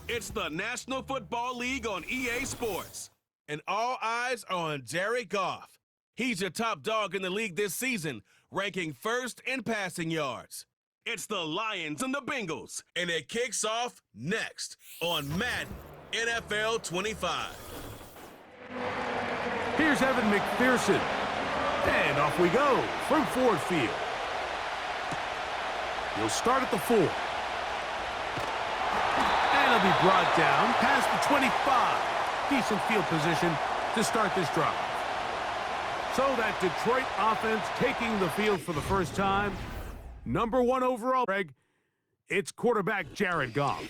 It's the National Football League on EA Sports. And all eyes are on Jared Goff. He's your top dog in the league this season, ranking first in passing yards. It's the Lions and the Bengals, and it kicks off next on Madden NFL 25. Here's Evan McPherson. And off we go from Ford Field. He'll start at the 4. And he'll be brought down past the 25. Decent field position to start this drive. So that Detroit offense taking the field for the first time. Number 1 overall, Greg, it's quarterback Jared Goff.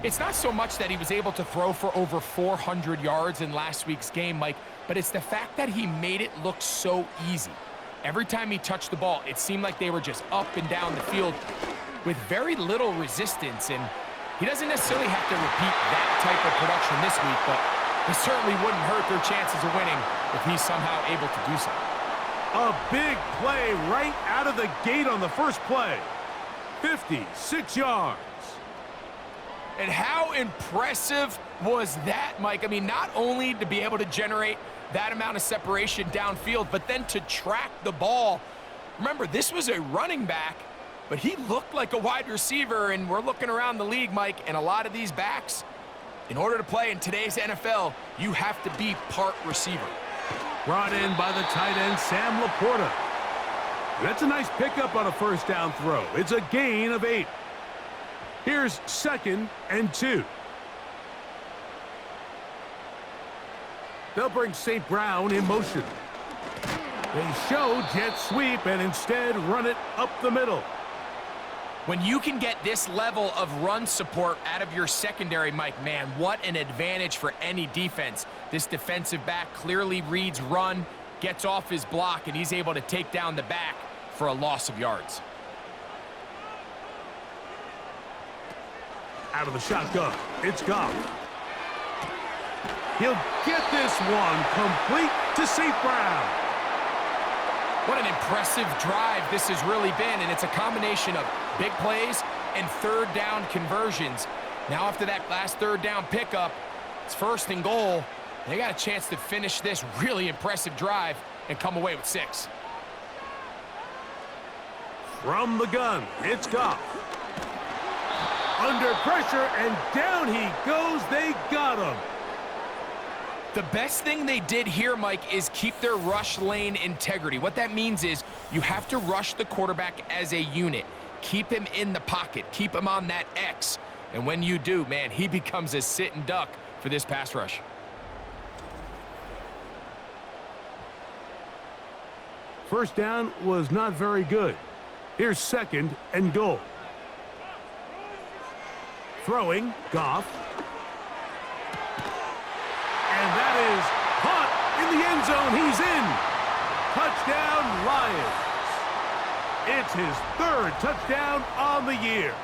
It's not so much that he was able to throw for over 400 yards in last week's game, Mike, but it's the fact that he made it look so easy. Every time he touched the ball, it seemed like they were just up and down the field with very little resistance, and he doesn't necessarily have to repeat that type of production this week, but it certainly wouldn't hurt their chances of winning if he's somehow able to do so. A big play right out of the gate on the first play. 56 yards. And how impressive was that, Mike? I mean, not only to be able to generate that amount of separation downfield, but then to track the ball. Remember, this was a running back, but he looked like a wide receiver, and we're looking around the league, Mike, and a lot of these backs, in order to play in today's NFL, you have to be part receiver. Brought in by the tight end, Sam Laporta. That's a nice pickup on a first down throw. It's a gain of 8. Here's 2nd and 2. They'll bring St. Brown in motion. They show jet sweep and instead run it up the middle. When you can get this level of run support out of your secondary, Mike, man, what an advantage for any defense. This defensive back clearly reads run, gets off his block, and he's able to take down the back for a loss of yards. Out of the shotgun, it's Goff. He'll get this one complete to St. Brown. What an impressive drive this has really been, and it's a combination of big plays and third down conversions. Now after that last third down pickup, it's 1st and goal. They got a chance to finish this really impressive drive and come away with 6. From the gun, it's Goff. Under pressure, and down he goes. They got him. The best thing they did here, Mike, is keep their rush lane integrity. What that means is you have to rush the quarterback as a unit. Keep him in the pocket. Keep him on that X. And when you do, man, he becomes a sit and duck for this pass rush. First down was not very good. Here's 2nd and goal. Throwing, Goff. And that is caught in the end zone. He's in. Touchdown, Lions. It's his 3rd touchdown on the year.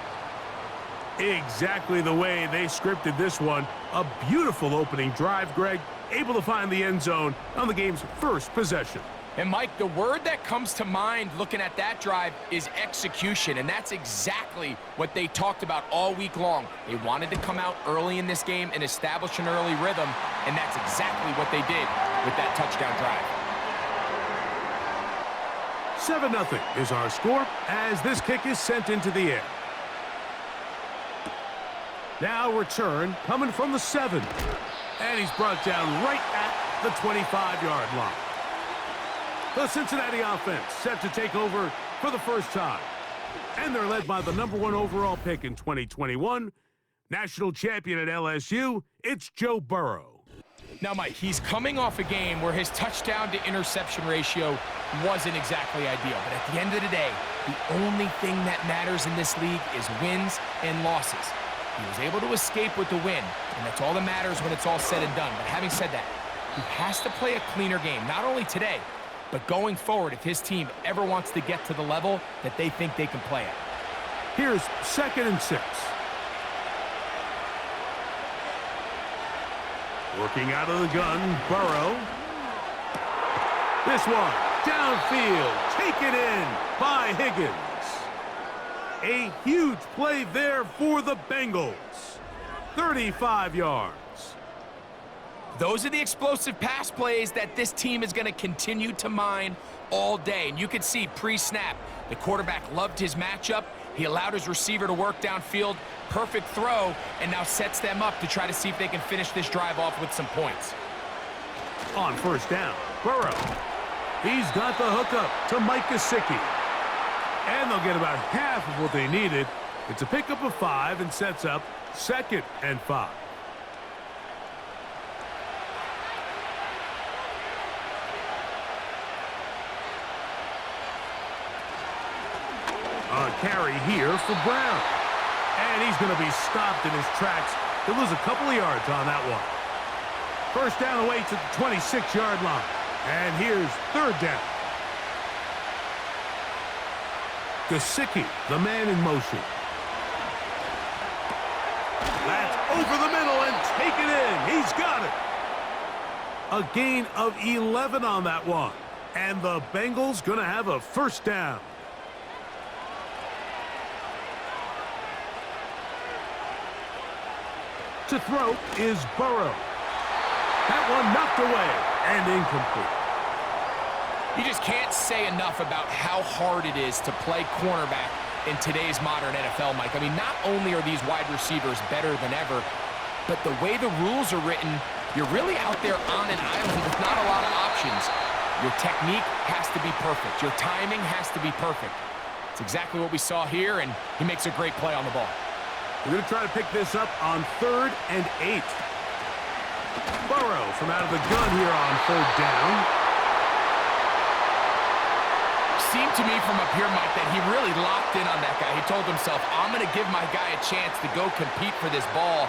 Exactly the way they scripted this one. A beautiful opening drive, Greg. Able to find the end zone on the game's first possession. And, Mike, the word that comes to mind looking at that drive is execution, and that's exactly what they talked about all week long. They wanted to come out early in this game and establish an early rhythm, and that's exactly what they did with that touchdown drive. 7-0 is our score as this kick is sent into the air. Now return coming from the 7. And he's brought down right at the 25-yard line. The Cincinnati offense set to take over for the first time. And they're led by the number 1 overall pick in 2021, national champion at LSU, it's Joe Burrow. Now, Mike, he's coming off a game where his touchdown to interception ratio wasn't exactly ideal. But at the end of the day, the only thing that matters in this league is wins and losses. He was able to escape with the win, and that's all that matters when it's all said and done. But having said that, he has to play a cleaner game, not only today, but going forward if his team ever wants to get to the level that they think they can play at. Here's 2nd and 6. Working out of the gun, Burrow. This one, downfield, taken in by Higgins. A huge play there for the Bengals. 35 yards. Those are the explosive pass plays that this team is going to continue to mine all day. And you can see pre-snap, the quarterback loved his matchup. He allowed his receiver to work downfield. Perfect throw, and now sets them up to try to see if they can finish this drive off with some points. On first down, Burrow. He's got the hookup to Mike Gesicki. And they'll get about half of what they needed. It's a pickup of 5 and sets up 2nd and 5. A carry here for Brown. And he's going to be stopped in his tracks. He'll lose a couple of yards on that one. First down away to the 26-yard line. And here's 3rd down. Gesicki, the man in motion. That's over the middle and taken in. He's got it. A gain of 11 on that one. And the Bengals going to have a first down. To throw is Burrow. That one knocked away and incomplete. You just can't say enough about how hard it is to play cornerback in today's modern NFL, Mike. I mean, not only are these wide receivers better than ever, but the way the rules are written, you're really out there on an island with not a lot of options. Your technique has to be perfect. Your timing has to be perfect. It's exactly what we saw here, and he makes a great play on the ball. We're going to try to pick this up on 3rd and 8. Burrow from out of the gun here on 3rd down. Seemed to me from up here, Mike, that he really locked in on that guy. He told himself, I'm going to give my guy a chance to go compete for this ball.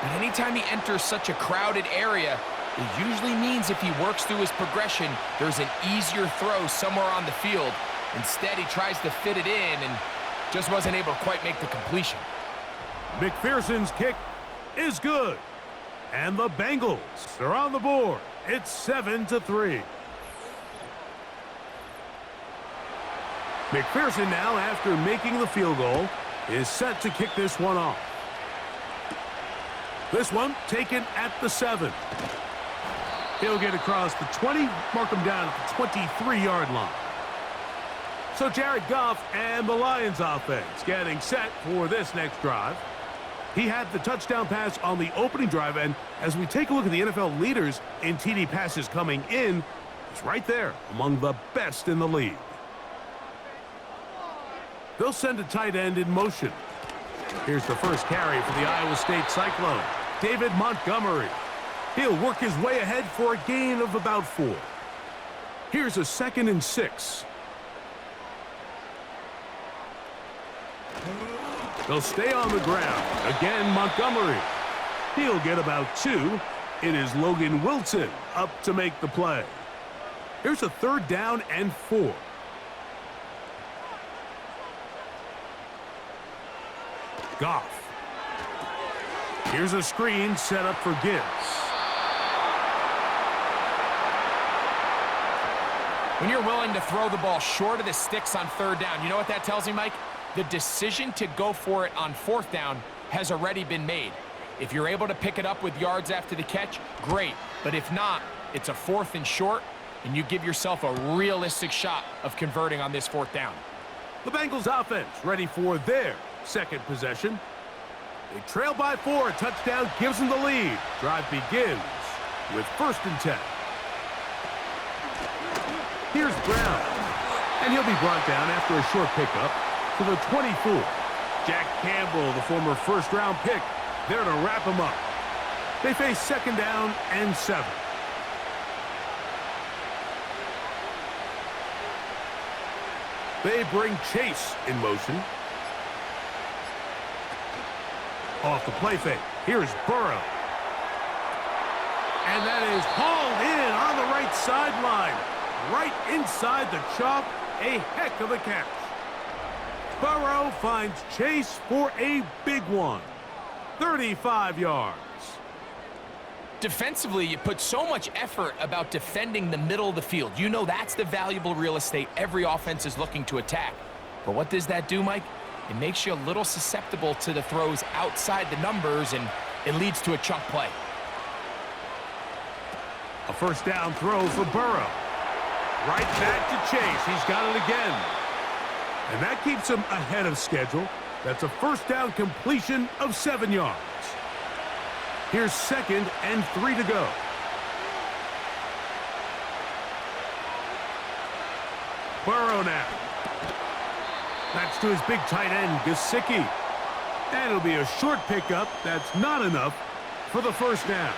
But anytime he enters such a crowded area, it usually means if he works through his progression, there's an easier throw somewhere on the field. Instead, he tries to fit it in and just wasn't able to quite make the completion. McPherson's kick is good. And the Bengals are on the board. It's 7-3. McPherson now, after making the field goal, is set to kick this one off. This one taken at the 7. He'll get across the 20, mark him down at the 23-yard line. So Jared Goff and the Lions offense getting set for this next drive. He had the touchdown pass on the opening drive, and as we take a look at the NFL leaders in TD passes coming in, he's right there among the best in the league. They'll send a tight end in motion. Here's the first carry for the Iowa State Cyclone, David Montgomery. He'll work his way ahead for a gain of about 4. Here's a 2nd and 6. They'll stay on the ground. Again, Montgomery. He'll get about 2. It is Logan Wilson up to make the play. Here's a 3rd down and 4. Goff. Here's a screen set up for Gibbs. When you're willing to throw the ball short of the sticks on 3rd down, you know what that tells me, Mike? The decision to go for it on 4th down has already been made. If you're able to pick it up with yards after the catch, great. But if not, it's a 4th and short, and you give yourself a realistic shot of converting on this 4th down. The Bengals offense ready for their 2nd possession. They trail by 4. A touchdown gives them the lead. Drive begins with 1st and 10. Here's Brown. And he'll be brought down after a short pickup to the 24. Jack Campbell, the former 1st-round pick, there to wrap him up. They face 2nd down and 7. They bring Chase in motion. Off the play fake. Here's Burrow. And that is hauled in on the right sideline. Right inside the chalk. A heck of a catch. Burrow finds Chase for a big one. 35 yards. Defensively, you put so much effort about defending the middle of the field. You know that's the valuable real estate every offense is looking to attack. But what does that do, Mike? It makes you a little susceptible to the throws outside the numbers, and it leads to a chunk play. A first down throw for Burrow. Right back to Chase. He's got it again. And that keeps him ahead of schedule. That's a first down completion of 7 yards. Here's 2nd and 3 to go. Burrow now. That's to his big tight end, Gesicki. And it'll be a short pickup. That's not enough for the first down.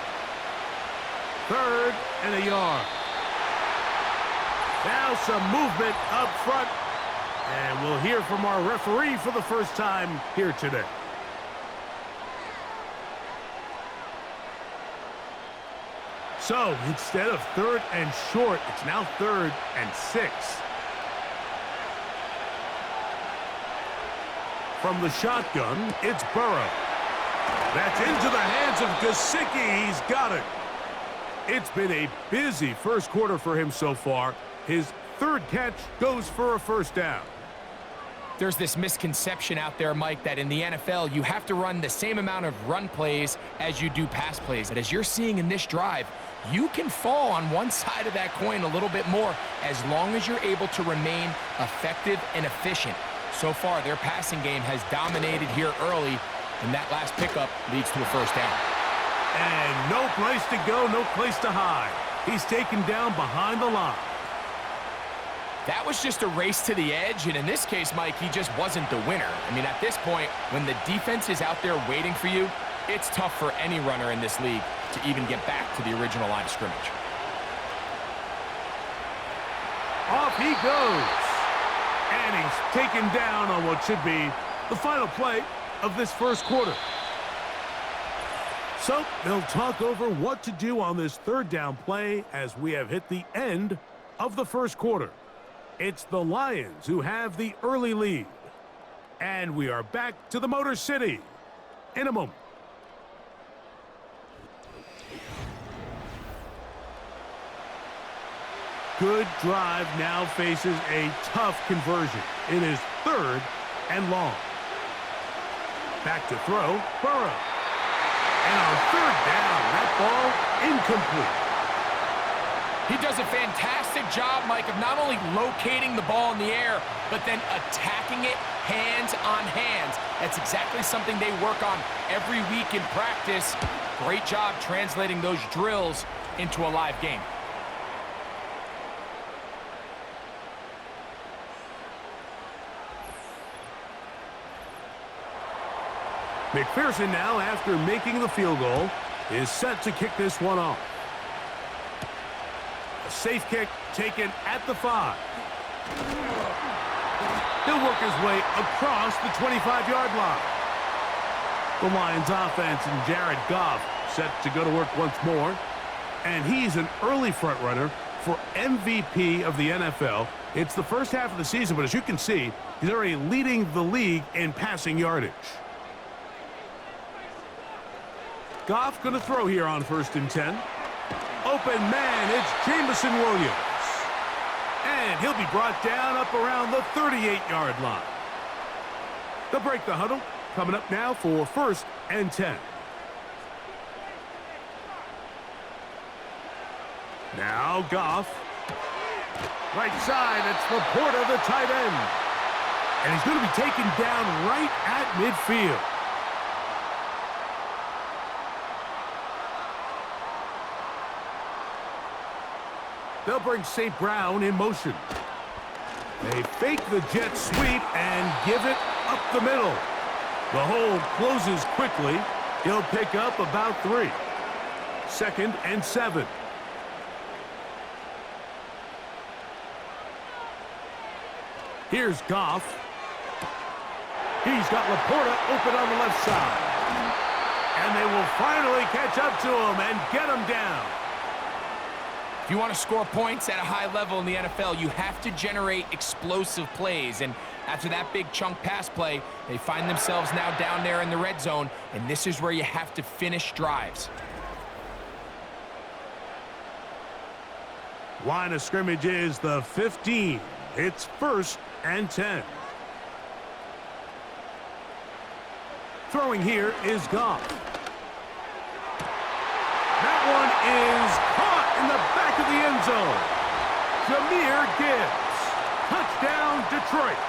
3rd and a yard. Now some movement up front. And we'll hear from our referee for the first time here today. So instead of 3rd and short, it's now 3rd and 6. From the shotgun, it's Burrow. That's into the hands of Gesicki. He's got it. It's been a busy first quarter for him so far. His 3rd catch goes for a first down. There's this misconception out there, Mike, that in the NFL, you have to run the same amount of run plays as you do pass plays. But as you're seeing in this drive, you can fall on one side of that coin a little bit more as long as you're able to remain effective and efficient. So far, their passing game has dominated here early, and that last pickup leads to a first down. And no place to go, no place to hide. He's taken down behind the line. That was just a race to the edge, and in this case, Mike, he just wasn't the winner. I mean, at this point, when the defense is out there waiting for you, it's tough for any runner in this league to even get back to the original line of scrimmage. Off he goes. And he's taken down on what should be the final play of this first quarter. So they'll talk over what to do on this 3rd down play as we have hit the end of the first quarter. It's the Lions who have the early lead. And we are back to the Motor City in a moment. Good drive now faces a tough conversion. It is 3rd and long. Back to throw, Burrow. And on 3rd down, that ball incomplete. He does a fantastic job, Mike, of not only locating the ball in the air, but then attacking it hands on hands. That's exactly something they work on every week in practice. Great job translating those drills into a live game. McPherson now, after making the field goal, is set to kick this one off. A safe kick taken at the 5. He'll work his way across the 25-yard line. The Lions offense and Jared Goff set to go to work once more. And he's an early front runner for MVP of the NFL. It's the first half of the season, but as you can see, he's already leading the league in passing yardage. Goff going to throw here on 1st and 10. Open man, it's Jamison Williams. And he'll be brought down up around the 38-yard line. They'll break the huddle. Coming up now for 1st and 10. Now Goff. Right side, it's Laporta, the tight end. And he's going to be taken down right at midfield. They'll bring St. Brown in motion. They fake the jet sweep and give it up the middle. The hole closes quickly. He'll pick up about 3. 2nd and 7. Here's Goff. He's got Laporta open on the left side. And they will finally catch up to him and get him down. If you want to score points at a high level in the NFL, you have to generate explosive plays. And after that big chunk pass play, they find themselves now down there in the red zone, and this is where you have to finish drives. Line of scrimmage is the 15. It's 1st and 10. Throwing here is Goff. zone. Jahmyr Gibbs. Touchdown, Detroit.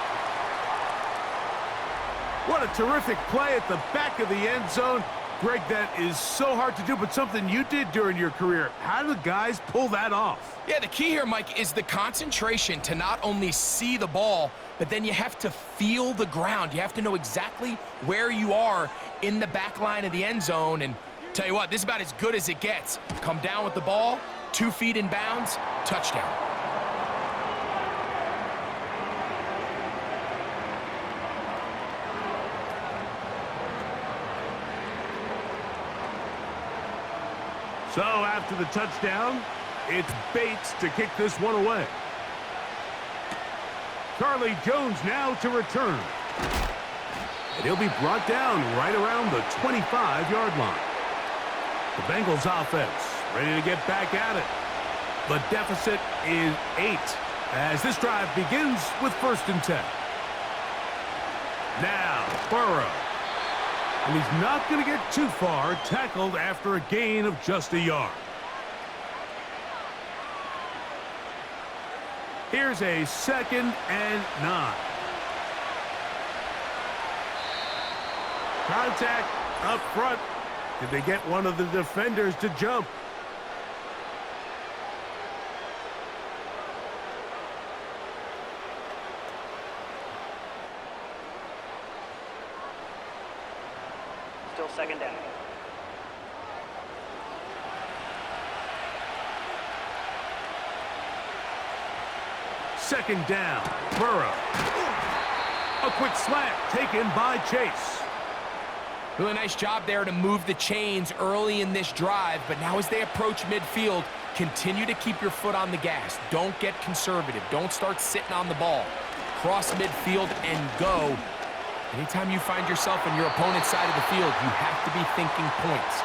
What a terrific play at the back of the end zone. Greg, that is so hard to do, but something you did during your career. How do guys pull that off? Yeah, the key here, Mike, is the concentration to not only see the ball, but then you have to feel the ground. You have to know exactly where you are in the back line of the end zone. And tell you what, this is about as good as it gets. Come down with the ball, 2 feet in bounds, touchdown. So after the touchdown, it's Bates to kick this one away. Charlie Jones now to return. And he'll be brought down right around the 25-yard line. The Bengals offense ready to get back at it. The deficit is 8 as this drive begins with 1st and 10. Now, Burrow. And he's not going to get too far, tackled after a gain of just a yard. Here's a 2nd and 9. Contact up front. Did they get one of the defenders to jump? Still 2nd down. Second down, Burrow. A quick slant taken by Chase. Really nice job there to move the chains early in this drive, but now as they approach midfield, continue to keep your foot on the gas. Don't get conservative. Don't start sitting on the ball. Cross midfield and go. Anytime you find yourself on your opponent's side of the field, you have to be thinking points.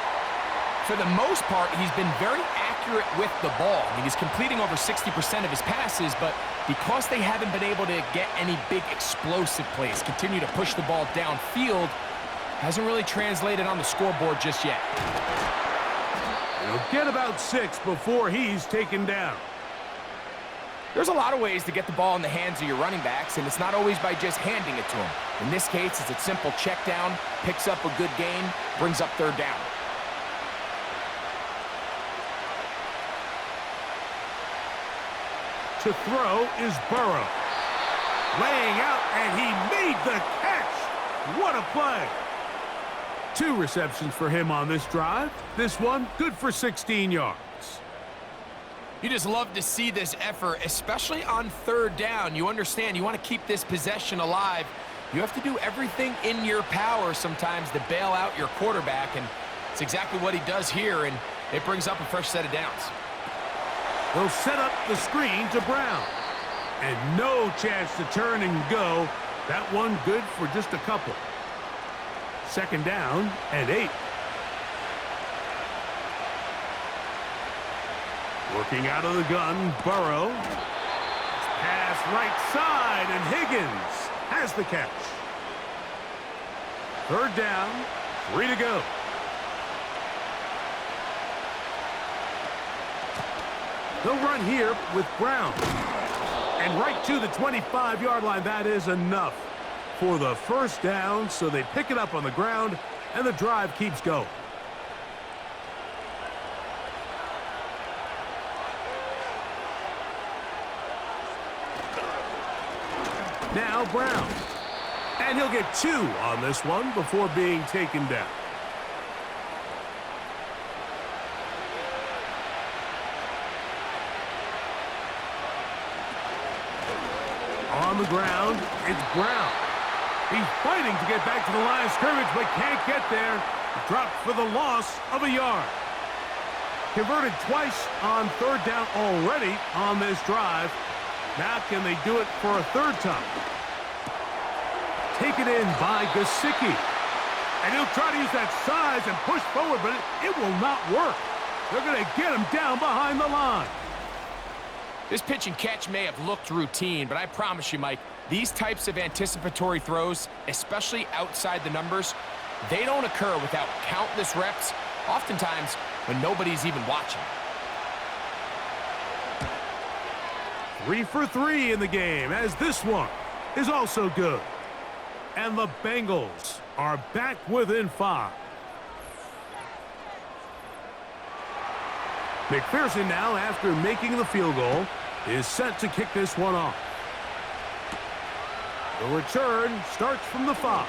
For the most part, he's been very accurate with the ball. I mean, he's completing over 60% of his passes, but because they haven't been able to get any big explosive plays, continue to push the ball downfield, hasn't really translated on the scoreboard just yet. He'll get about 6 before he's taken down. There's a lot of ways to get the ball in the hands of your running backs, and it's not always by just handing it to them. In this case, it's a simple check down, picks up a good gain, brings up 3rd down. To throw is Burrow. Laying out, and he made the catch. What a play. 2 receptions for him on this drive. This one, good for 16 yards. You just love to see this effort, especially on 3rd down. You understand, you want to keep this possession alive. You have to do everything in your power sometimes to bail out your quarterback, and it's exactly what he does here, and it brings up a fresh set of downs. They'll set up the screen to Brown. And no chance to turn and go. That one good for just a couple. 2nd down and 8. Working out of the gun, Burrow. Pass right side, and Higgins has the catch. 3rd down, 3 to go. They'll run here with Brown. And right to the 25-yard line. That is enough for the 1st down, so they pick it up on the ground, and the drive keeps going. Now Brown. And he'll get 2 on this one before being taken down. On the ground, it's Brown. He's fighting to get back to the line of scrimmage, but can't get there. Dropped for the loss of a yard. Converted twice on 3rd down already on this drive. Now can they do it for a 3rd time? Taken in by Gesicki. And he'll try to use that size and push forward, but it will not work. They're going to get him down behind the line. This pitch and catch may have looked routine, but I promise you, Mike, these types of anticipatory throws, especially outside the numbers, they don't occur without countless reps, oftentimes when nobody's even watching. 3 for 3 in the game, as this one is also good. And the Bengals are back within 5. McPherson now, after making the field goal, is set to kick this one off. The return starts from the 5.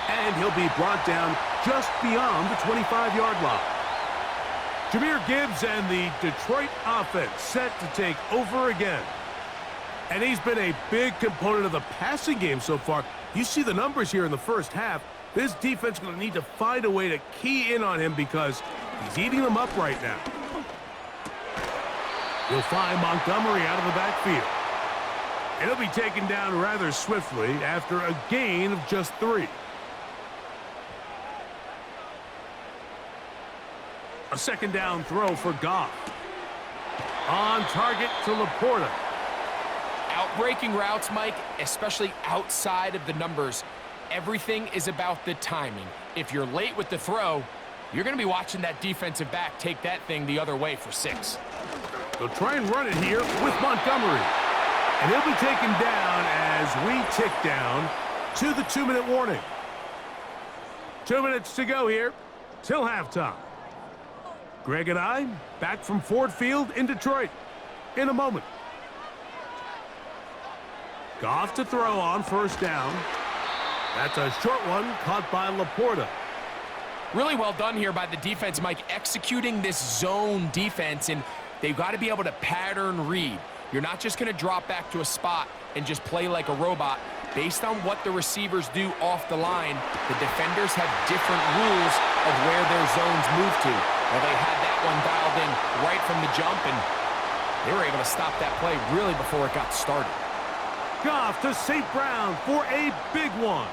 And he'll be brought down just beyond the 25-yard line. Jahmyr Gibbs and the Detroit offense set to take over again. And he's been a big component of the passing game so far. You see the numbers here in the first half. This defense is going to need to find a way to key in on him because he's eating them up right now. You'll find Montgomery out of the backfield. And he'll be taken down rather swiftly after a gain of just 3. A second down throw for Goff. On target to Laporta. Outbreaking routes, Mike, especially outside of the numbers, everything is about the timing. If you're late with the throw, you're going to be watching that defensive back take that thing the other way for 6. They'll try and run it here with Montgomery. And he'll be taken down as we tick down to the 2-minute warning. 2 minutes to go here till halftime. Greg and I back from Ford Field in Detroit in a moment. Goff to throw on first down. That's a short one caught by Laporta. Really well done here by the defense, Mike, executing this zone defense, and they've got to be able to pattern read. You're not just going to drop back to a spot and just play like a robot. Based on what the receivers do off the line, the defenders have different rules of where their zones move to. Well, they had that one dialed in right from the jump, and they were able to stop that play really before it got started. Goff to St. Brown for a big one.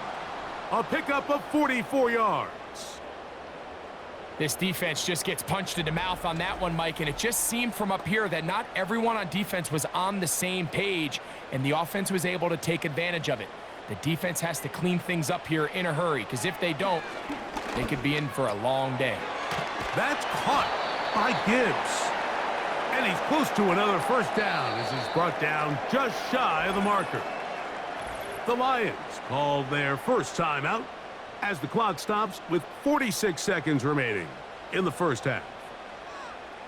A pickup of 44 yards. This defense just gets punched in the mouth on that one, Mike, and it just seemed from up here that not everyone on defense was on the same page, and the offense was able to take advantage of it. The defense has to clean things up here in a hurry, because if they don't, they could be in for a long day. That's caught by Gibbs. And he's close to another first down as he's brought down just shy of the marker. The Lions called their first timeout as the clock stops with 46 seconds remaining in the first half.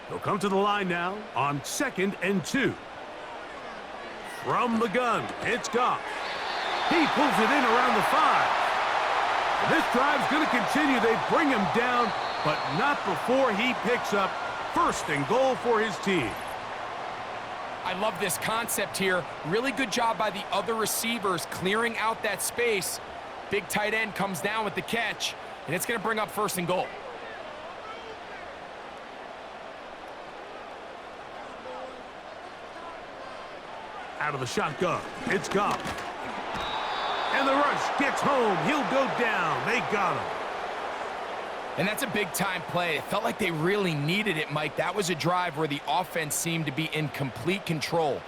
They'll come to the line now on 2nd and 2. From the gun, it's Goff. He pulls it in around the 5. And this drive's going to continue. They bring him down, but not before he picks up first and goal for his team. I love this concept here. Really good job by the other receivers clearing out that space. Big tight end comes down with the catch, and it's going to bring up first and goal. Out of the shotgun, it's Goff. And the rush gets home. He'll go down. They got him. And that's a big-time play. It felt like they really needed it, Mike. That was a drive where the offense seemed to be in complete control.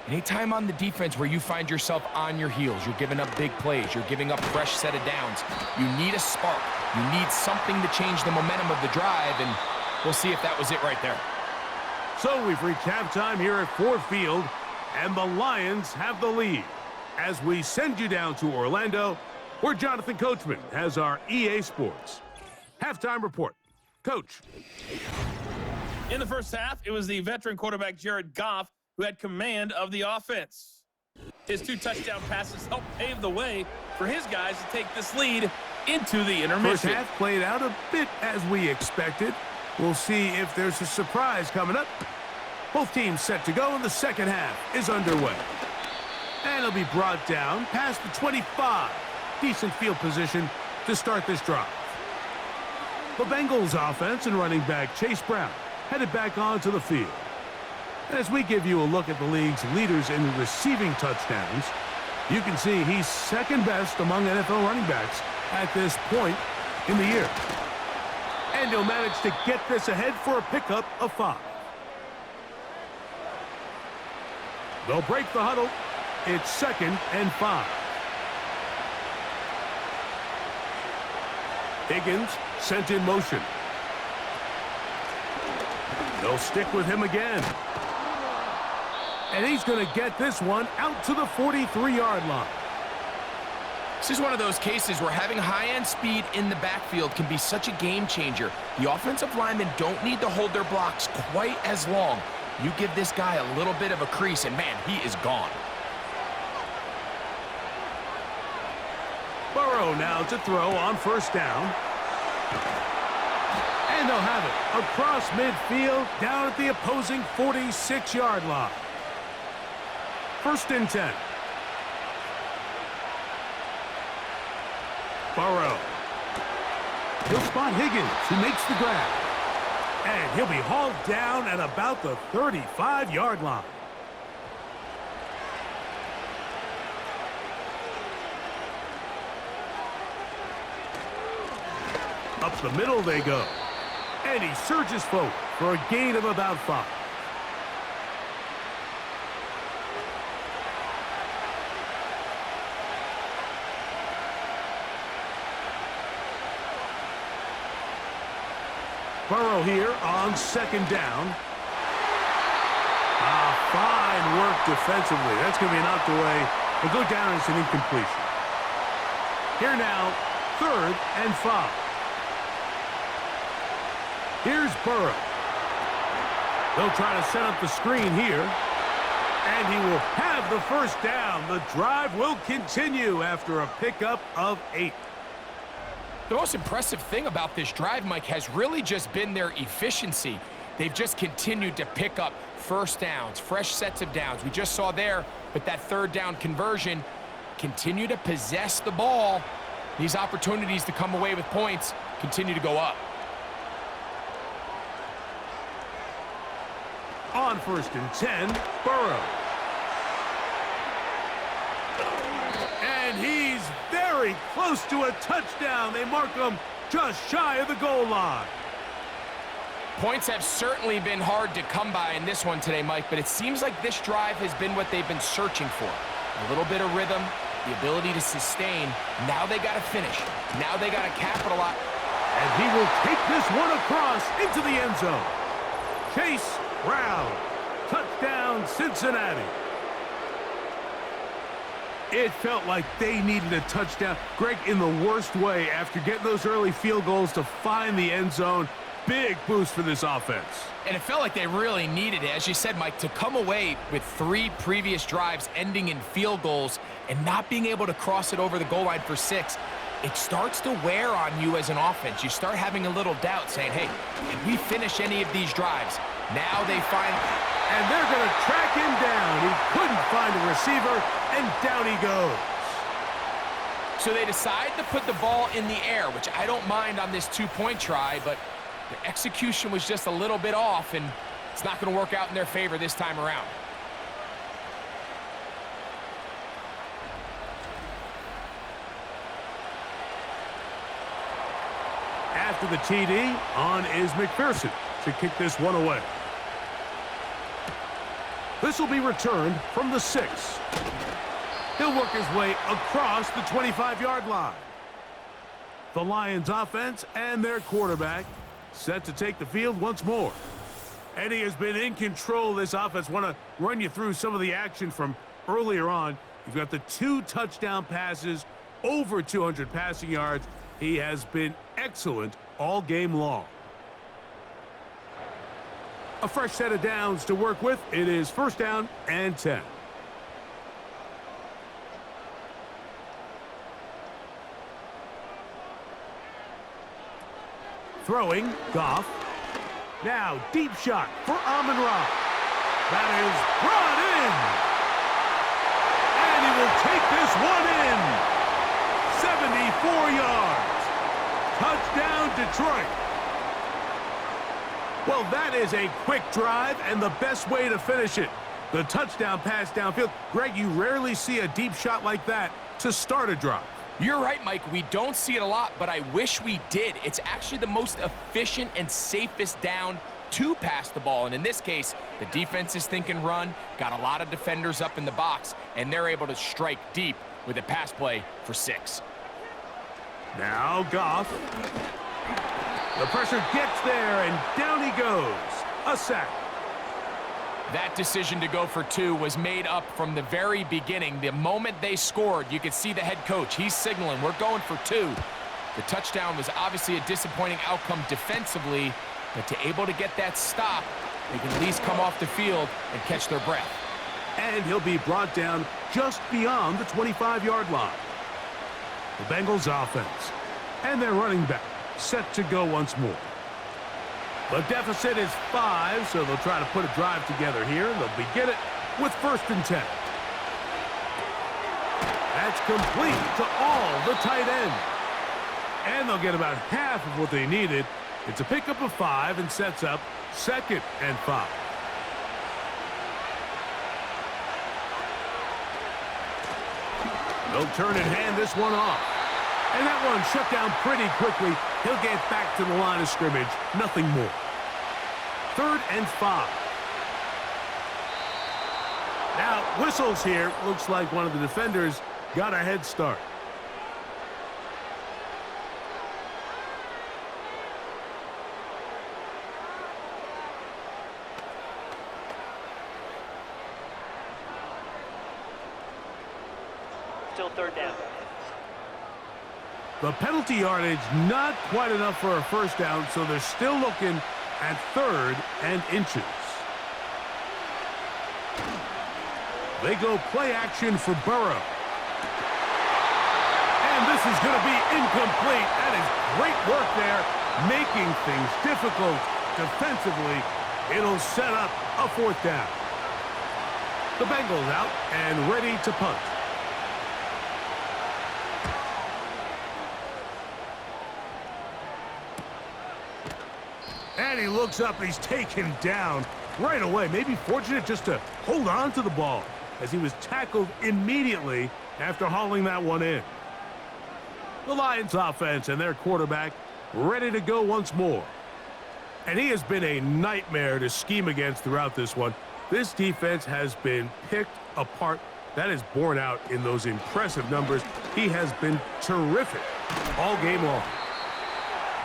Anytime on the defense where you find yourself on your heels, you're giving up big plays, you're giving up fresh set of downs, you need a spark. You need something to change the momentum of the drive, and we'll see if that was it right there. So we've reached halftime here at Ford Field, and the Lions have the lead. As we send you down to Orlando, where Jonathan Coachman has our EA Sports halftime report. Coach. In the first half, it was the veteran quarterback Jared Goff who had command of the offense. His 2 touchdown passes helped pave the way for his guys to take this lead into the intermission. First half played out a bit as we expected. We'll see if there's a surprise coming up. Both teams set to go, and the second half is underway. And it'll be brought down past the 25. Decent field position to start this drive. The Bengals offense and running back Chase Brown headed back onto the field. As we give you a look at the league's leaders in receiving touchdowns, you can see he's second best among NFL running backs at this point in the year. And he'll manage to get this ahead for a pickup of 5. They'll break the huddle. It's 2nd and 5. Higgins sent in motion. They'll stick with him again. And he's going to get this one out to the 43-yard line. This is one of those cases where having high-end speed in the backfield can be such a game changer. The offensive linemen don't need to hold their blocks quite as long. You give this guy a little bit of a crease, and man, he is gone. Burrow now to throw on first down. And they'll have it across midfield down at the opposing 46-yard line. 1st and 10. Burrow. He'll spot Higgins, who makes the grab. And he'll be hauled down at about the 35-yard line. Up the middle they go. And he surges forward for a gain of about 5. Burrow here on 2nd down. Fine work defensively. That's going to be knocked away. It'll go down as an incompletion. Here now, 3rd and 5. Here's Burrow. They'll try to set up the screen here. And he will have the first down. The drive will continue after a pickup of 8. The most impressive thing about this drive, Mike, has really just been their efficiency. They've just continued to pick up first downs, fresh sets of downs. We just saw there with that 3rd down conversion, continue to possess the ball. These opportunities to come away with points continue to go up. On 1st and 10, Burrow. And he's very close to a touchdown. They mark him just shy of the goal line. Points have certainly been hard to come by in this one today, Mike, but it seems like this drive has been what they've been searching for. A little bit of rhythm, the ability to sustain. Now they got to finish. Now they got to capitalize. And he will take this one across into the end zone. Chase Brown. Touchdown, Cincinnati. It felt like they needed a touchdown. Greg, in the worst way, after getting those early field goals to find the end zone. Big boost for this offense. And it felt like they really needed it, as you said, Mike, to come away with 3 previous drives ending in field goals and not being able to cross it over the goal line for 6. It starts to wear on you as an offense. You start having a little doubt, saying, hey, can we finish any of these drives? Now they find... And they're going to track him down. He couldn't find a receiver, and down he goes. So they decide to put the ball in the air, which I don't mind on this 2-point try, but the execution was just a little bit off, and it's not going to work out in their favor this time around. After the TD, on is McPherson to kick this one away. This will be returned from the 6. He'll work his way across the 25-yard line. The Lions offense and their quarterback set to take the field once more. And he has been in control of this offense. Want to run you through some of the action from earlier on. You've got the 2 touchdown passes, over 200 passing yards. He has been excellent all game long. A fresh set of downs to work with. It is 1st down and 10. Throwing, Goff. Now, deep shot for Amon-Ra. That is brought in. And he will take this one in. 74 yards. Touchdown, Detroit. Well, that is a quick drive and the best way to finish it. The touchdown pass downfield. Greg, you rarely see a deep shot like that to start a drive. You're right, Mike. We don't see it a lot, but I wish we did. It's actually the most efficient and safest down to pass the ball. And in this case, the defense is thinking run, got a lot of defenders up in the box, and they're able to strike deep with a pass play for 6. Now Goff. The pressure gets there, and down he goes. A sack. That decision to go for 2 was made up from the very beginning. The moment they scored, you could see the head coach. He's signaling, we're going for 2. The touchdown was obviously a disappointing outcome defensively, but to able to get that stop, they can at least come off the field and catch their breath. And he'll be brought down just beyond the 25-yard line. The Bengals offense and their running back set to go once more. The deficit is 5, so they'll try to put a drive together here. They'll begin it with 1st and 10. That's complete to all the tight ends. And they'll get about half of what they needed. It's a pickup of 5 and sets up 2nd and 5. They'll turn and hand this one off. And that one shut down pretty quickly. He'll get back to the line of scrimmage. Nothing more. 3rd and 5. Now, whistles here. Looks like one of the defenders got a head start. Still 3rd down. The penalty yardage not quite enough for a 1st down, so they're still looking at 3rd and inches. They go play action for Burrow. And this is going to be incomplete. That is great work there, making things difficult defensively. It'll set up a 4th down. The Bengals out and ready to punt. And he looks up, he's taken down right away. Maybe fortunate just to hold on to the ball as he was tackled immediately after hauling that one in. The Lions offense and their quarterback ready to go once more. And he has been a nightmare to scheme against throughout this one. This defense has been picked apart. That is borne out in those impressive numbers. He has been terrific all game long.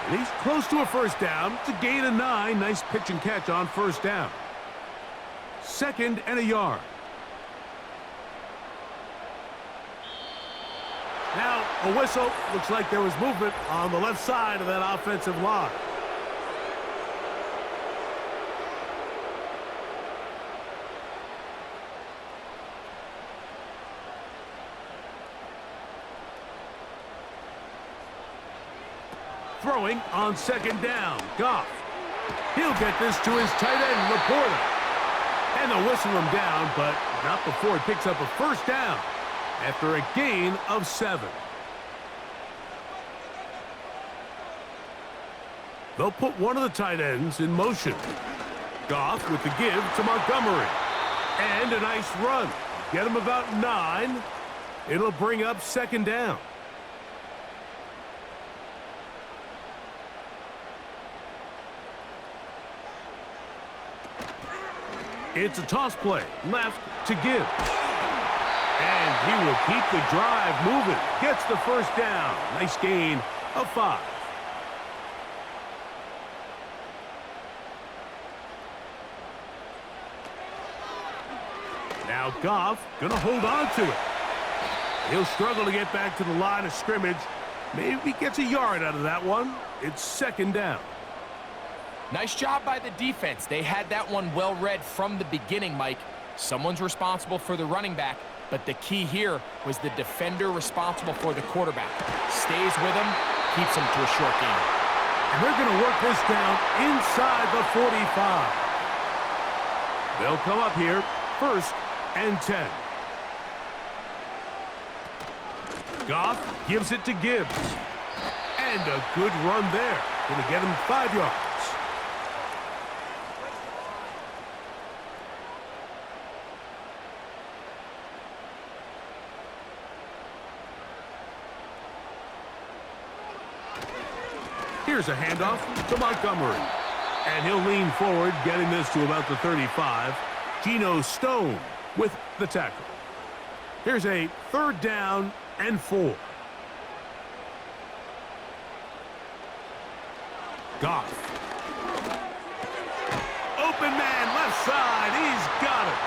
And he's close to a 1st down. It's a gain of 9. Nice pitch and catch on 1st down. 2nd and a yard. Now a whistle. Looks like there was movement on the left side of that offensive line. Throwing on 2nd down. Goff. He'll get this to his tight end, Laporta. And they'll whistle him down, but not before he picks up a 1st down after a gain of 7. They'll put one of the tight ends in motion. Goff with the give to Montgomery. And a nice run. Get him about 9. It'll bring up 2nd down. It's a toss play, left to Gibbs. And he will keep the drive moving. Gets the 1st down. Nice gain of 5. Now Goff gonna hold on to it. He'll struggle to get back to the line of scrimmage. Maybe he gets a yard out of that one. It's 2nd down. Nice job by the defense. They had that one well read from the beginning, Mike. Someone's responsible for the running back, but the key here was the defender responsible for the quarterback. Stays with him, keeps him to a short gain. And they're going to work this down inside the 45. They'll come up here, 1st and 10. Goff gives it to Gibbs. And a good run there. Going to get him 5 yards. Here's a handoff to Montgomery. And he'll lean forward, getting this to about the 35. Geno Stone with the tackle. Here's a 3rd down and 4. Goff. Open man, left side. He's got it.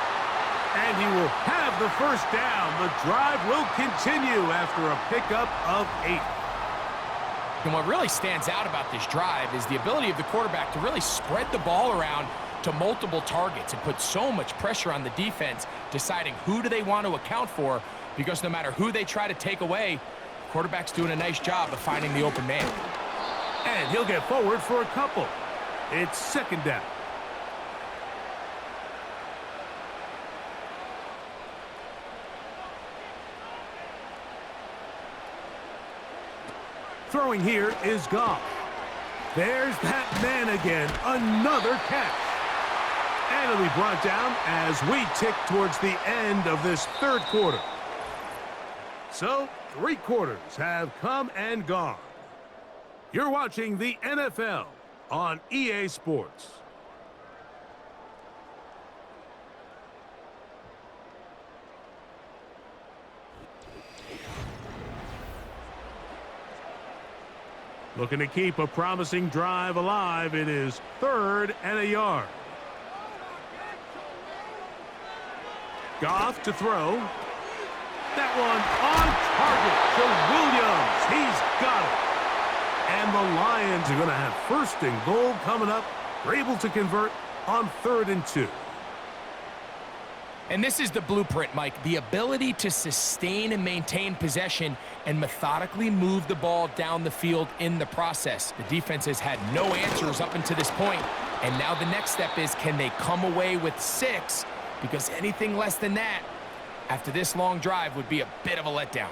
And he will have the first down. The drive will continue after a pickup of 8. And what really stands out about this drive is the ability of the quarterback to really spread the ball around to multiple targets and put so much pressure on the defense, deciding who do they want to account for, because no matter who they try to take away, the quarterback's doing a nice job of finding the open man. And he'll get forward for a couple. It's second down. Throwing here is Goff. There's that man again. Another catch. And it'll be brought down as we tick towards the end of this third quarter. So, 3 quarters have come and gone. You're watching the NFL on EA Sports. Looking to keep a promising drive alive. It is 3rd and a yard. Goff to throw. That one on target to Williams. He's got it. And the Lions are going to have 1st and goal coming up. They're able to convert on 3rd and 2. And this is the blueprint, Mike. The ability to sustain and maintain possession and methodically move the ball down the field in the process. The defense has had no answers up until this point, and now the next step is, can they come away with 6? Because anything less than that, after this long drive, would be a bit of a letdown.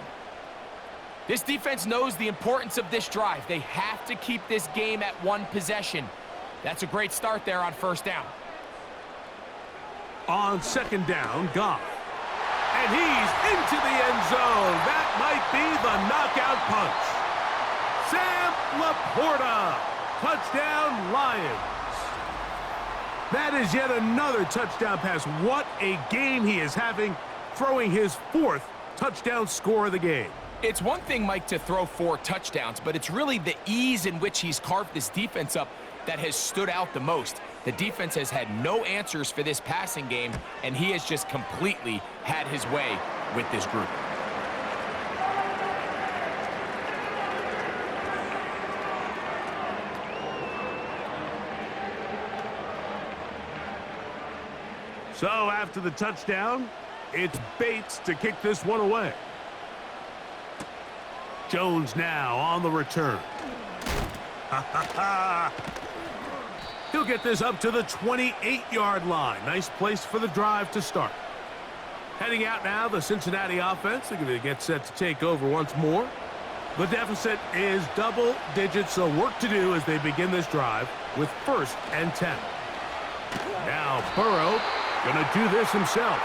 This defense knows the importance of this drive. They have to keep this game at 1 possession. That's a great start there on 1st down. On 2nd down, Goff. And he's into the end zone. That might be the knockout punch. Sam Laporta. Touchdown, Lions. That is yet another touchdown pass. What a game he is having, throwing his 4th touchdown score of the game. It's one thing, Mike, to throw 4 touchdowns, but it's really the ease in which he's carved this defense up that has stood out the most. The defense has had no answers for this passing game, and he has just completely had his way with this group. So after the touchdown, it's Bates to kick this one away. Jones now on the return. He'll get this up to the 28-yard line. Nice place for the drive to start. Heading out now, the Cincinnati offense. They're going to get set to take over once more. The deficit is double digits, so work to do as they begin this drive with 1st and 10. Now Burrow going to do this himself.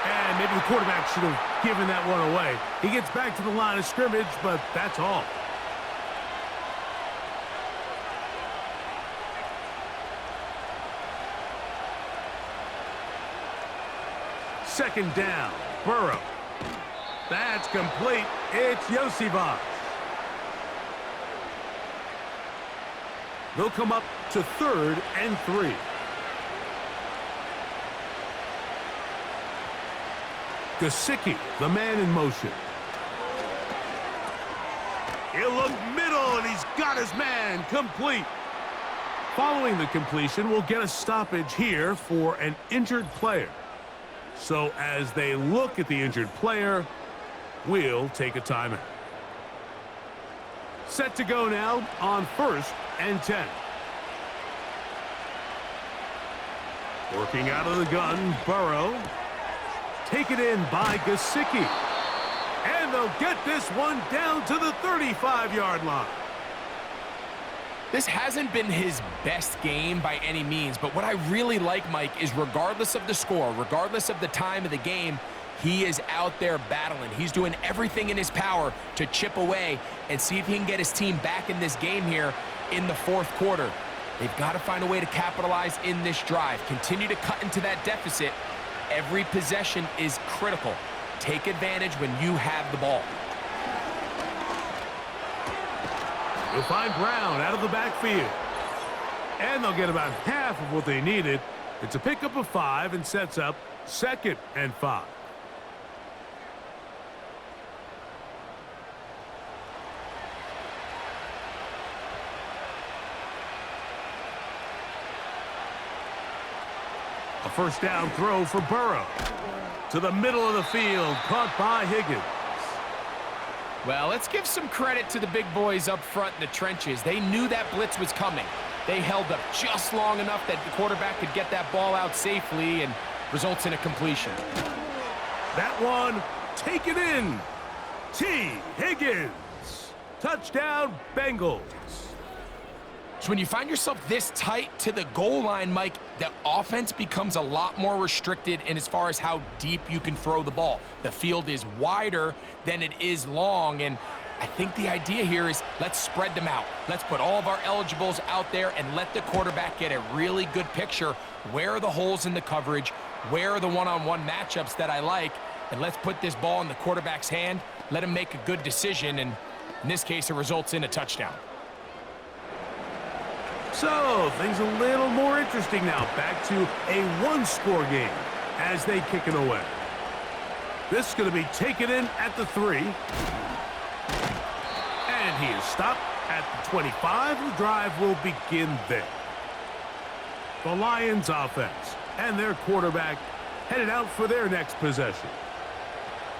And maybe the quarterback should have given that one away. He gets back to the line of scrimmage, but that's all. Second down, Burrow. That's complete. It's Yosivas. They'll come up to 3rd and 3. Gesicki, the man in motion. He'll look middle, and he's got his man complete. Following the completion, we'll get a stoppage here for an injured player. So as they look at the injured player, we'll take a timeout. Set to go now on 1st and 10. Working out of the gun, Burrow. Taken in by Gesicki. And they'll get this one down to the 35-yard line. This hasn't been his best game by any means, but what I really like, Mike, is regardless of the score, regardless of the time of the game, he is out there battling. He's doing everything in his power to chip away and see if he can get his team back in this game here in the 4th quarter. They've got to find a way to capitalize in this drive. Continue to cut into that deficit. Every possession is critical. Take advantage when you have the ball. You'll find Brown out of the backfield. And they'll get about half of what they needed It's a pickup of 5 and sets up 2nd and 5. A first down throw for Burrow. To the middle of the field, caught by Higgins. Well, let's give some credit to the big boys up front in the trenches. They knew that blitz was coming. They held up just long enough that the quarterback could get that ball out safely and results in a completion. That one taken in. T. Higgins. Touchdown, Bengals. So when you find yourself this tight to the goal line, Mike, the offense becomes a lot more restricted in as far as how deep you can throw the ball. The field is wider than it is long, and I think the idea here is let's spread them out. Let's put all of our eligibles out there and let the quarterback get a really good picture. Where are the holes in the coverage? Where are the one-on-one matchups that I like? And let's put this ball in the quarterback's hand, let him make a good decision, and in this case, it results in a touchdown. So, things a little more interesting now. Back to a one-score game as they kick it away. This is going to be taken in at the 3. And he is stopped at the 25. The drive will begin there. The Lions offense and their quarterback headed out for their next possession.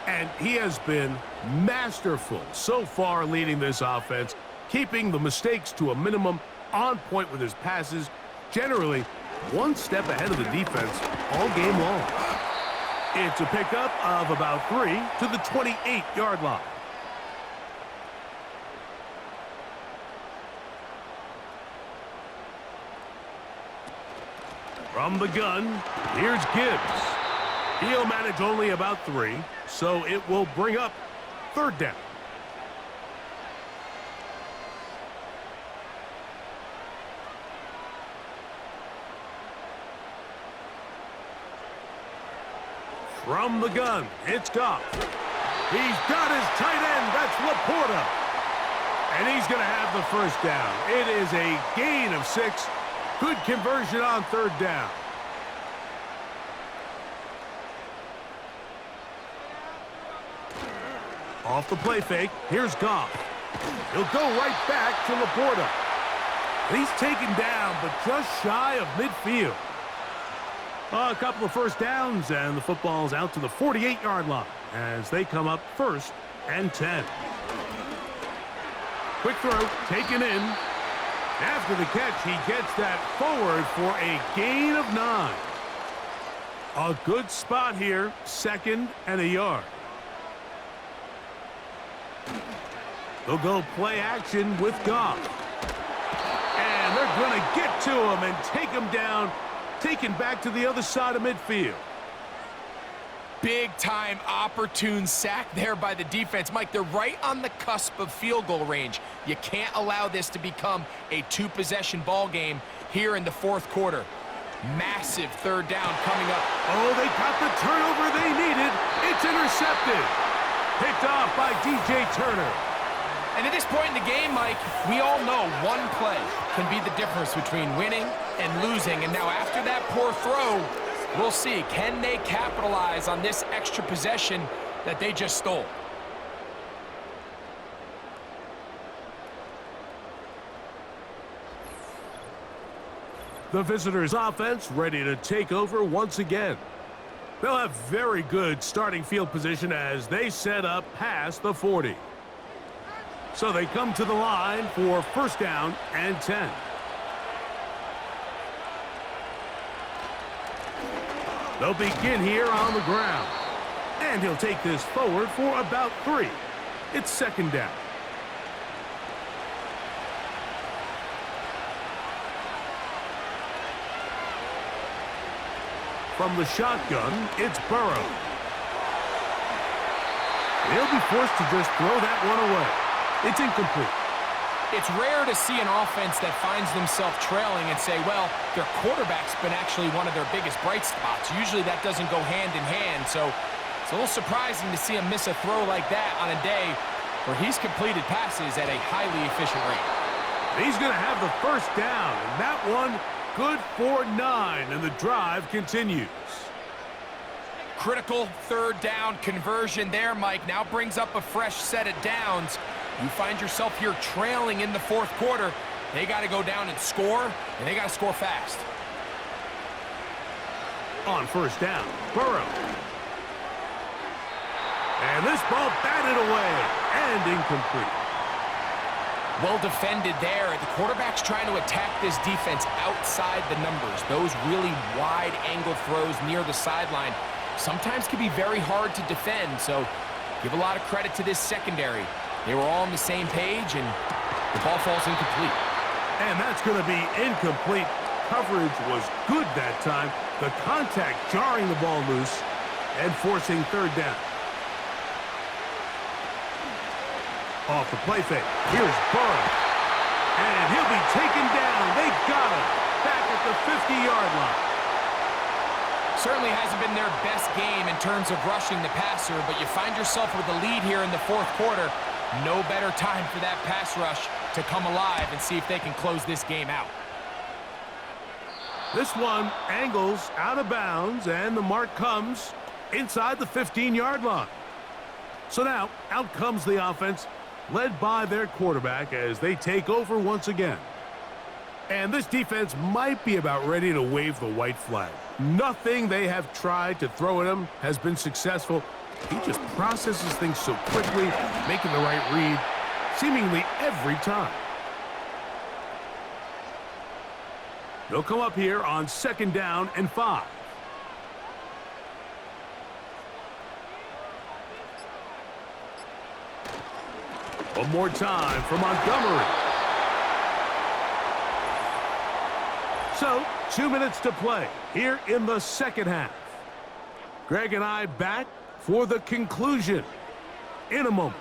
And he has been masterful so far leading this offense, keeping the mistakes to a minimum, on point with his passes, generally one step ahead of the defense all game long. It's a pickup of about 3 to the 28-yard line. From the gun, here's Gibbs. He'll manage only about 3, so it will bring up 3rd down. From the gun, it's Goff. He's got his tight end. That's Laporta. And he's going to have the first down. It is a gain of 6. Good conversion on 3rd down. Off the play fake, here's Goff. He'll go right back to Laporta. He's taken down, but just shy of midfield. A couple of first downs, and the football's out to the 48-yard line as they come up 1st and 10. Quick throw, taken in. After the catch, he gets that forward for a gain of 9. A good spot here, 2nd and a yard. They'll go play action with Goff. And they're going to get to him and take him down, taken back to the other side of midfield. Big-time opportune sack there by the defense. Mike, they're right on the cusp of field goal range. You can't allow this to become a 2-possession ball game here in the 4th quarter. Massive 3rd down coming up. Oh, they got the turnover they needed. It's intercepted. Picked off by DJ Turner. And at this point in the game, Mike, we all know one play can be the difference between winning and losing. And now after that poor throw, we'll see, can they capitalize on this extra possession that they just stole? The visitors' offense ready to take over once again. They'll have very good starting field position as they set up past the 40. So they come to the line for 1st down and 10. They'll begin here on the ground. And he'll take this forward for about 3. It's 2nd down. From the shotgun, it's Burrow. He'll be forced to just throw that one away. It's incomplete. It's rare to see an offense that finds themselves trailing and say, well, their quarterback's been actually one of their biggest bright spots. Usually that doesn't go hand in hand, so it's a little surprising to see him miss a throw like that on a day where he's completed passes at a highly efficient rate. He's going to have the 1st down, and that one good for 9, and the drive continues. Critical third down conversion there, Mike. Now brings up a fresh set of downs. You find yourself here trailing in the fourth quarter. They got to go down and score, and they got to score fast. On first down, Burrow. And this ball batted away and incomplete. Well defended there. The quarterback's trying to attack this defense outside the numbers. Those really wide angle throws near the sideline sometimes can be very hard to defend, so give a lot of credit to this secondary. They were all on the same page, and the ball falls incomplete. And that's going to be incomplete. Coverage was good that time. The contact jarring the ball loose and forcing third down. Off the play fake. Here's Burrow. And he'll be taken down. They got him. Back at the 50-yard line. Certainly hasn't been their best game in terms of rushing the passer, but you find yourself with a lead here in the fourth quarter. No better time for that pass rush to come alive and see if they can close this game out. This one angles out of bounds, and the mark comes inside the 15-yard line. So now, out comes the offense, led by their quarterback as they take over once again. And this defense might be about ready to wave the white flag. Nothing they have tried to throw at him has been successful. He just processes things so quickly, making the right read, seemingly every time. They'll come up here on 2nd down and 5. One more time for Montgomery. So, 2 minutes to play here in the second half. Greg and I back for the conclusion in a moment.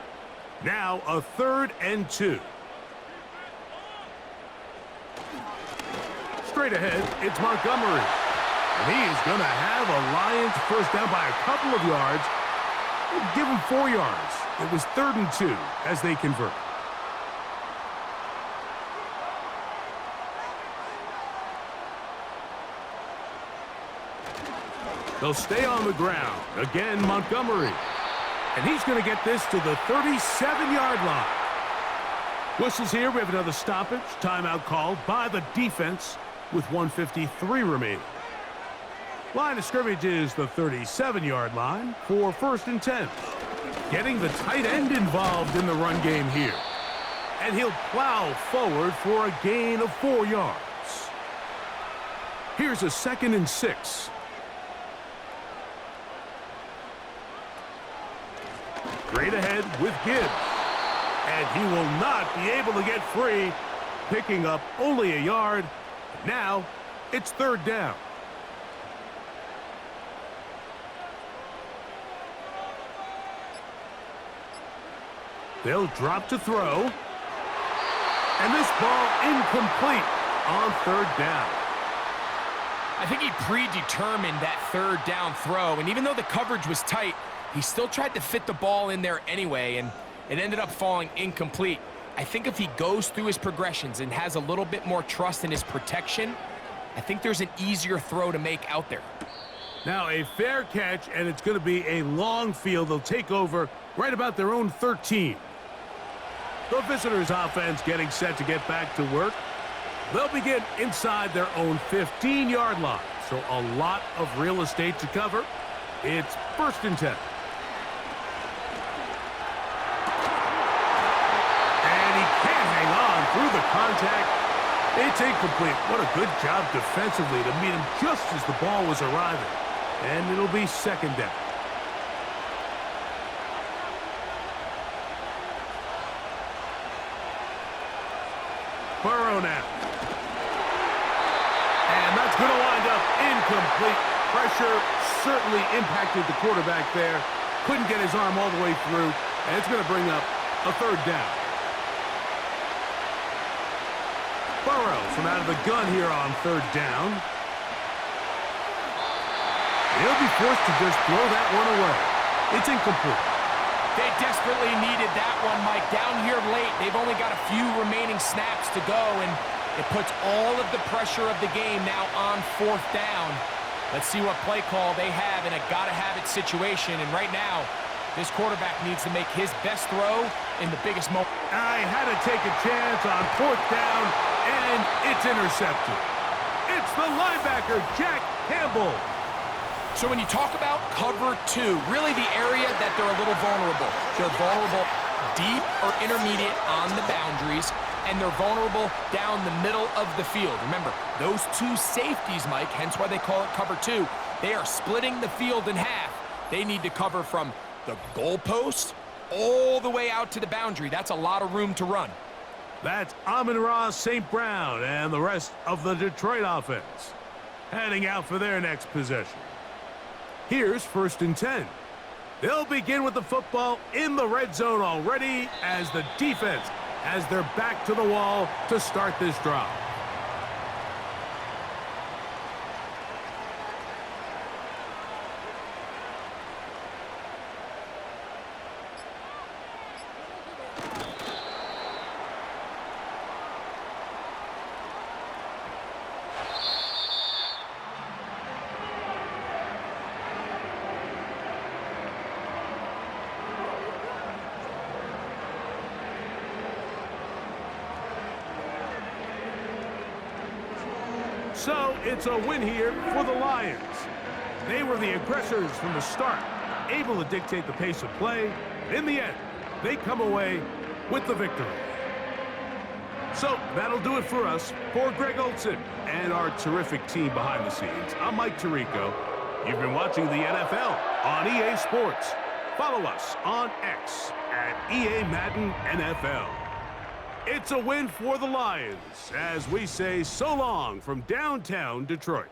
Now a 3rd and 2. Straight ahead, it's Montgomery. And he is going to have a Lions first down by a couple of yards. We'll give him 4 yards. It was 3rd and 2 as they convert. They'll stay on the ground. Again, Montgomery. And he's going to get this to the 37-yard line. Whistles here. We have another stoppage. Timeout called by the defense with 1:53 remaining. Line of scrimmage is the 37-yard line for 1st and 10. Getting the tight end involved in the run game here. And he'll plow forward for a gain of 4 yards. Here's a 2nd and 6. Straight ahead with Gibbs. And he will not be able to get free, picking up only a yard. Now it's 3rd down. They'll drop to throw. And this ball incomplete on 3rd down. I think he predetermined that 3rd down throw, and even though the coverage was tight, he still tried to fit the ball in there anyway, and it ended up falling incomplete. I think if he goes through his progressions and has a little bit more trust in his protection, I think there's an easier throw to make out there. Now a fair catch, and it's going to be a long field. They'll take over right about their own 13. The visitors' offense getting set to get back to work. They'll begin inside their own 15-yard line, so a lot of real estate to cover. It's 1st and 10. And he can't hang on through the contact. It's incomplete. What a good job defensively to meet him just as the ball was arriving. And it'll be 2nd down. Burrow now. And that's going to wind up incomplete. Pressure certainly impacted the quarterback there. Couldn't get his arm all the way through. And it's going to bring up a 3rd down. Burrow from out of the gun here on 3rd down. He'll be forced to just throw that one away. It's incomplete. They desperately needed that one, Mike. Down here late, they've only got a few remaining snaps to go, and It puts all of the pressure of the game now on 4th down. Let's see what play call they have in a gotta-have-it situation. And right now, this quarterback needs to make his best throw in the biggest moment. I had to take a chance on 4th down, and it's intercepted. It's the linebacker, Jack Campbell. So when you talk about cover 2, really the area that they're a little vulnerable. They're vulnerable deep or intermediate on the boundaries, and they're vulnerable down the middle of the field. Remember, those 2 safeties, Mike, hence why they call it cover 2, they are splitting the field in half. They need to cover from the goalpost all the way out to the boundary. That's a lot of room to run. That's Amon-Ra St. Brown and the rest of the Detroit offense heading out for their next possession. Here's 1st and 10. They'll begin with the football in the red zone already as the defense has their back to the wall to start this drive. So it's a win here for the Lions. They were the aggressors from the start, able to dictate the pace of play. In the end, they come away with the victory. So that'll do it for us. For Greg Olson and our terrific team behind the scenes, I'm Mike Tirico. You've been watching the NFL on EA Sports. Follow us on X at EA Madden NFL. It's a win for the Lions as we say so long from downtown Detroit.